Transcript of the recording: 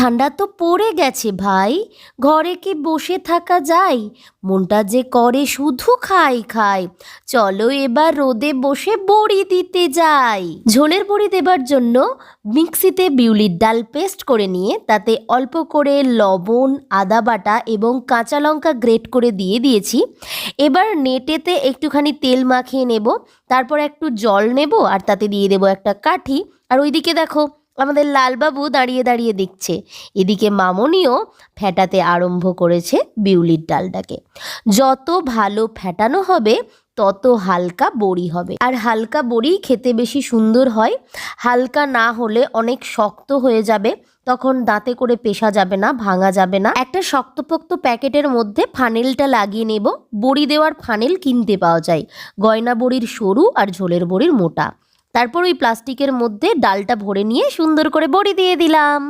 ঠান্ডা তো পড়ে গেছে ভাই, ঘরে কি বসে থাকা যায়? মনটা যে করে শুধু খাই খাই। চলো এবার রোদে বসে বড়ি দিতে যাই। ঝোলের বড়ি দেবার জন্য মিক্সিতে বিউলির ডাল পেস্ট করে নিয়ে তাতে অল্প করে লবণ, আদা বাটা এবং কাঁচা লঙ্কা গ্রেট করে দিয়ে দিয়েছি। এবার নেটেতে একটুখানি তেল মাখিয়ে নেব, তারপর একটু জল নেব আর তাতে দিয়ে দেবো একটা কাঠি। আর ওইদিকে দেখো আমাদের লালবাবু দাঁড়িয়ে দাঁড়িয়ে দেখছে। এদিকে মামনিও ফেটাতে আরম্ভ করেছে বিউলির ডালটাকে। যত ভালো ফেটানো হবে তত হালকা বড়ি হবে, আর হালকা বড়ি খেতে বেশি সুন্দর হয়। হালকা না হলে অনেক শক্ত হয়ে যাবে, তখন দাঁতে করে পেশা যাবে না, ভাঙা যাবে না। একটা শক্তপোক্ত প্যাকেটের মধ্যে ফানেলটা লাগিয়ে নেব। বড়ি দেওয়ার ফানেল কিনতে পাওয়া যায়, গয়না বড়ির সরু আর ঝোলের বড়ির মোটা। তারপর ওই প্লাস্টিকের মধ্যে ডালটা ভরে নিয়ে সুন্দর করে বড়ি দিয়ে দিলাম।